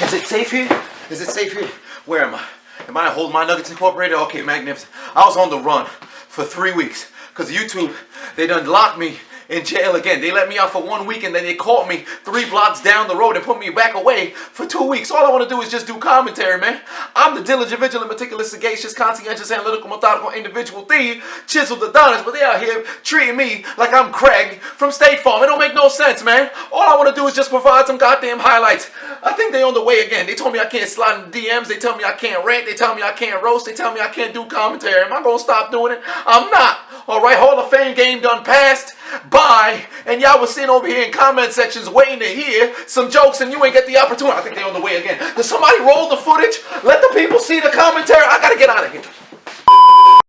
Is it safe here? Is it safe here? Where am I? Am I at Hold My Nuggets Incorporated? Okay, magnificent. I was on the run for 3 weeks because YouTube, they done locked me in jail again. They let me out for 1 week and then they caught me 3 blocks down the road and put me back away for 2 weeks. All I want to do is just do commentary, man. I'm the diligent, vigilant, meticulous, sagacious, conscientious, analytical, methodical, individual thief, Chiseled Adonis, but they out here treating me like I'm Craig from State Farm. It don't make no sense, man. All I want to do is just provide some goddamn highlights. I think they on the way again. They told me I can't slide in DMs. They tell me I can't rant. They tell me I can't roast. They tell me I can't do commentary. Am I going to stop doing it? I'm not. All right, Hall of Fame game done passed. Bye. And y'all was sitting over here in comment sections waiting to hear some jokes and you ain't get the opportunity. I think they on the way again. Does somebody roll the footage? Let the people see the commentary. I got to get out of here.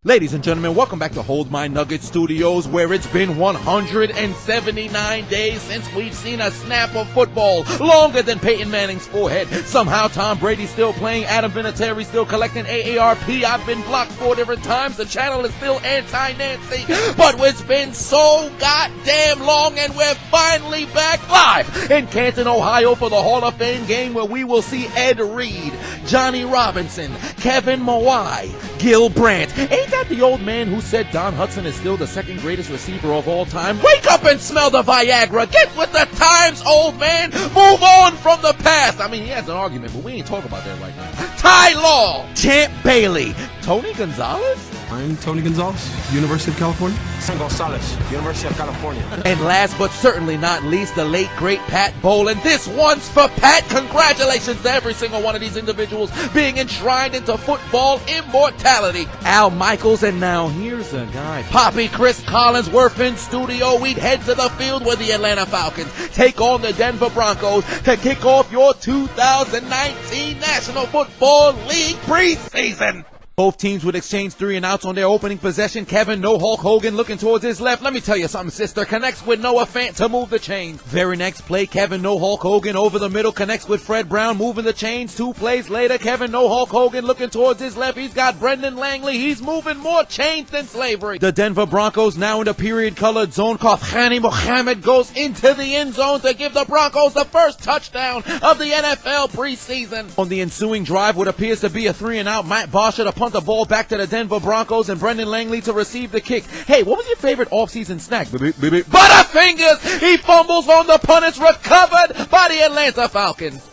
Ladies and gentlemen, welcome back to Hold My Nuggets Studios, where it's been 179 days since we've seen a snap of football longer than Peyton Manning's forehead. Somehow Tom Brady's still playing, Adam Vinatieri's still collecting AARP. I've been blocked 4 different times. The channel is still anti-Nancy. But it's been so goddamn long and we're finally back live in Canton, Ohio for the Hall of Fame game where we will see Ed Reed, Johnny Robinson, Kevin Mawai, Gil Brandt. Ain't that the old man who said Don Hudson is still the 2nd greatest receiver of all time? Wake up and smell the Viagra. Get with the times, old man. Move on from the past. I mean, he has an argument, but we ain't talking about that right now. Ty Law, Champ Bailey, Tony Gonzalez? I'm Tony Gonzalez, University of California. San Gonzalez, University of California. And last but certainly not least, the late, great Pat Bolin. This one's for Pat. Congratulations to every single one of these individuals being enshrined into football immortality. Al Michaels, and now here's a guy. Poppy Chris Collinsworth in studio. We'd head to the field where the Atlanta Falcons take on the Denver Broncos to kick off your 2019 National Football League preseason. Both teams would exchange 3 and outs on their opening possession. Kevin "No Hulk" Hogan looking towards his left. Let me tell you something, sister. Connects with Noah Fant to move the chains. Very next play, Kevin "No Hulk" Hogan over the middle connects with Fred Brown moving the chains. 2 plays later, Kevin "No Hulk" Hogan looking towards his left. He's got Brendan Langley. He's moving more chains than slavery. The Denver Broncos now in the period-colored zone. Khani Mohammed goes into the end zone to give the Broncos the first touchdown of the NFL preseason. On the ensuing drive, what appears to be a 3 and out, Matt Barsha to punt the ball back to the Denver Broncos and Brendan Langley to receive the kick. Hey, what was your favorite off-season snack? Butterfingers! He fumbles on the punt. It's recovered by the Atlanta Falcons.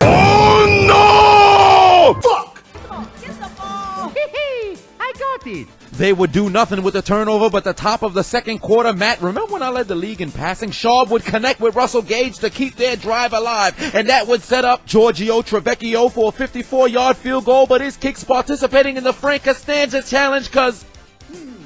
Oh no! Fuck! Get the ball! I got it. They would do nothing with the turnover, but the top of the second quarter, Matt, remember when I led the league in passing? Schaub would connect with Russell Gage to keep their drive alive, and that would set up Giorgio Trevecchio for a 54-yard field goal, but his kick's participating in the Frank Costanza challenge because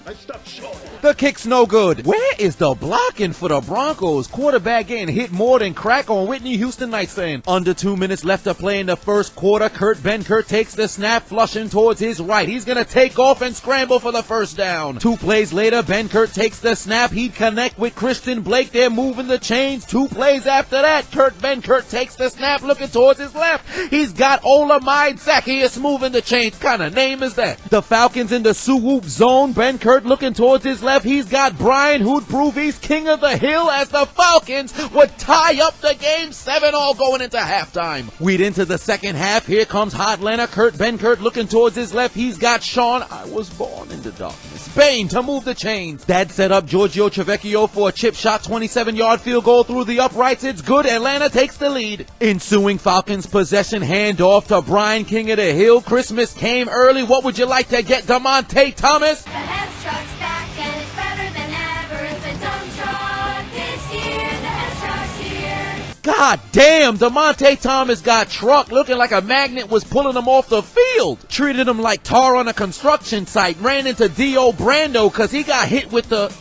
I stopped short. the kick's no good. Where is the blocking for the Broncos? Quarterback getting hit more than crack on Whitney Houston night saying. Under 2 minutes left to play in the first quarter. Kurt Benkert takes the snap, flushing towards his right. He's going to take off and scramble for the first down. 2 plays later, Benkert takes the snap. He'd connect with Christian Blake. They're moving the chains. 2 plays after that, Kurt Benkert takes the snap, looking towards his left. He's got Olamide Zacchaeus moving the chains. Kind of name is that? The Falcons in the swoop zone. Benkert looking towards his left. He's got Brian, who'd prove he's king of the hill, as the Falcons would tie up the game 7-all going into halftime. We'd into the second half. Here comes Hotlanta. Kurt Benkert looking towards his left. He's got Sean, I was born in the darkness, Bain to move the chains. That set up Giorgio Trevecchio for a chip shot 27-yard field goal through the uprights. It's good. Atlanta takes the lead. Ensuing Falcons possession handoff to Brian, king of the hill. Christmas came early. What would you like to get, DeMonte Thomas? The S truck's back and it's better than ever. It's a dump truck this year. The S truck's here. God damn, DeMonte Thomas got trucked looking like a magnet was pulling him off the field. Treated him like tar on a construction site. Ran into Dio Brando because he got hit with the...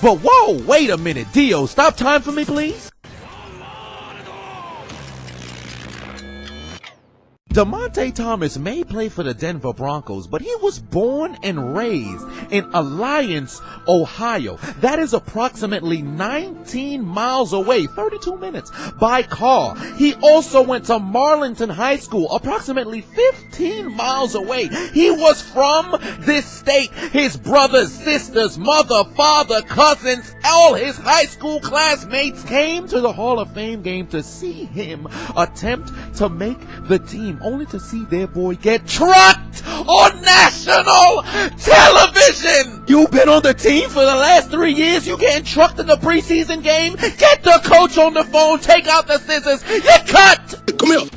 But whoa, wait a minute. Dio, stop time for me, please. DeMonte Thomas may play for the Denver Broncos, but he was born and raised in Alliance, Ohio. That is approximately 19 miles away, 32 minutes, by car. He also went to Marlington High School, approximately 15 miles away. He was from this state. His brothers, sisters, mother, father, cousins, all his high school classmates came to the Hall of Fame game to see him attempt to make the team, only to see their boy get trucked on national television. You've been on the team for the last 3 years. You getting trucked in the preseason game? Get the coach on the phone. Take out the scissors. You're cut. Come here.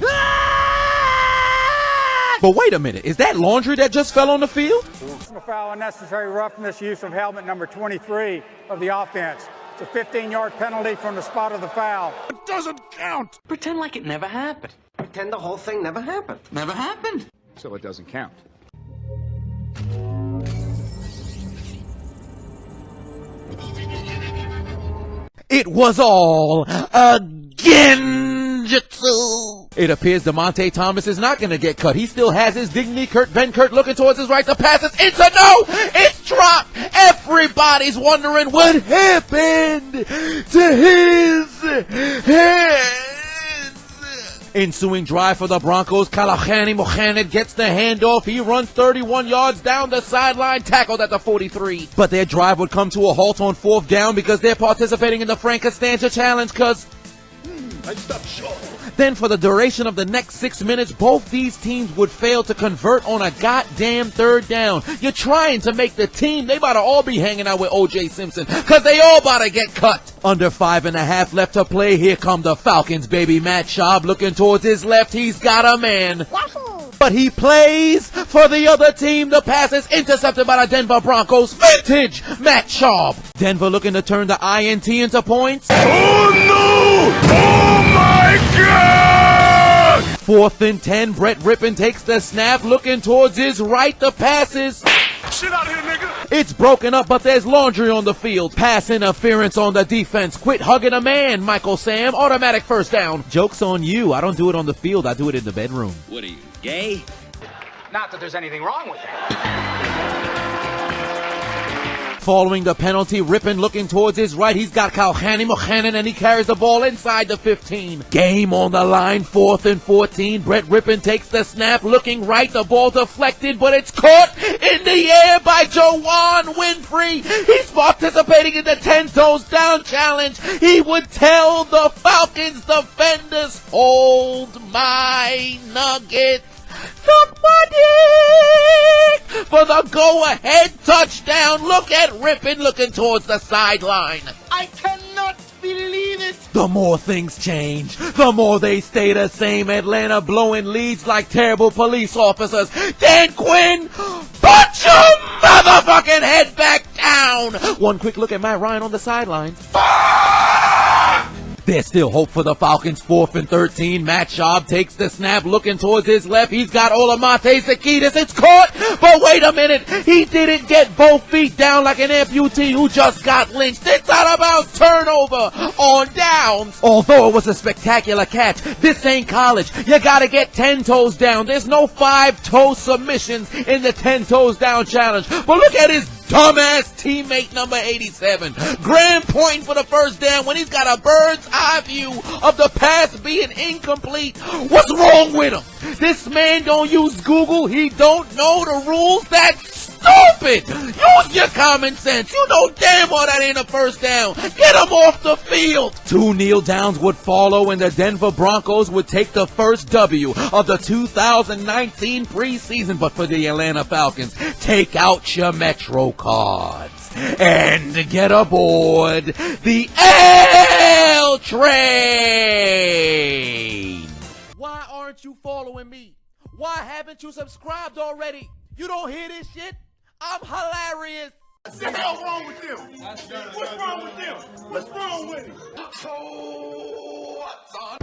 But wait a minute. Is that laundry that just fell on the field? Personal foul, unnecessary roughness, use of helmet number 23 of the offense. It's a 15-yard penalty from the spot of the foul. It doesn't count. Pretend like it never happened. Pretend the whole thing never happened. Never happened. So it doesn't count. It was all a genjutsu. It appears DeMonte Thomas is not going to get cut. He still has his dignity. Ben Kurt looking towards his right. The pass is into no. It's dropped. Everybody's wondering what happened to his hands. Ensuing drive for the Broncos. Kalahani Mohamed gets the handoff. He runs 31 yards down the sideline, tackled at the 43. But their drive would come to a halt on 4th down because they're participating in the Frank Costanza challenge because I stopped short. then for the duration of the next 6 minutes, both these teams would fail to convert on a goddamn 3rd down. You're trying to make the team. They about to all be hanging out with O.J. Simpson because they all about to get cut. Under 5.5 left to play. Here come the Falcons, baby. Matt Schaub looking towards his left. He's got a man. But he plays for the other team. The pass is intercepted by the Denver Broncos. Vintage Matt Schaub. Denver looking to turn the INT into points. Oh no! Oh my God! 4th and 10. Brett Rippon takes the snap, looking towards his right. The passes. Shit out of here, nigga! It's broken up, but there's laundry on the field. Pass interference on the defense. Quit hugging a man, Michael Sam. Automatic 1st down. Joke's on you. I don't do it on the field. I do it in the bedroom. What are you, gay? Not that there's anything wrong with that. Following the penalty, Rippon looking towards his right. He's got Kalhani Mohanan, and he carries the ball inside the 15. Game on the line, 4th and 14. Brett Rippon takes the snap, looking right. The ball deflected, but it's caught in the air by Juwan Winfrey. He's participating in the 10 toes down challenge. He would tell the Falcons defenders, hold my nuggets. Somebody for the go-ahead touchdown. Look at Rippon looking towards the sideline. I cannot believe it. The more things change, the more they stay the same. Atlanta blowing leads like terrible police officers. Dan Quinn, put your motherfucking head back down. One quick look at Matt Ryan on the sidelines. There's still hope for the Falcons. 4th and 13. Matt Schaub takes the snap, looking towards his left. He's got Olamide Zaccheaus. It's caught, but wait a minute. He didn't get both feet down like an amputee who just got lynched. It's out of bounds. Turnover on downs. Although it was a spectacular catch, this ain't college. You gotta get 10 toes down. There's no 5-toe submissions in the 10 toes down challenge. But look at his dumbass teammate number 87. Grand point for the 1st down when he's got a bird's eye view of the pass being incomplete. What's wrong with him? This man don't use Google. He don't know the rules. That's stupid. Use your common sense. You know damn well that ain't a 1st down. Get him off the field. 2 kneel downs would follow and the Denver Broncos would take the first W of the 2019 preseason. But for the Atlanta Falcons, take out your Metro cards and get aboard the L train. Why aren't you following me? Why haven't you subscribed already? You don't hear this shit? I'm hilarious. What the hell wrong with them? What's wrong with them? What's wrong with him? So what's on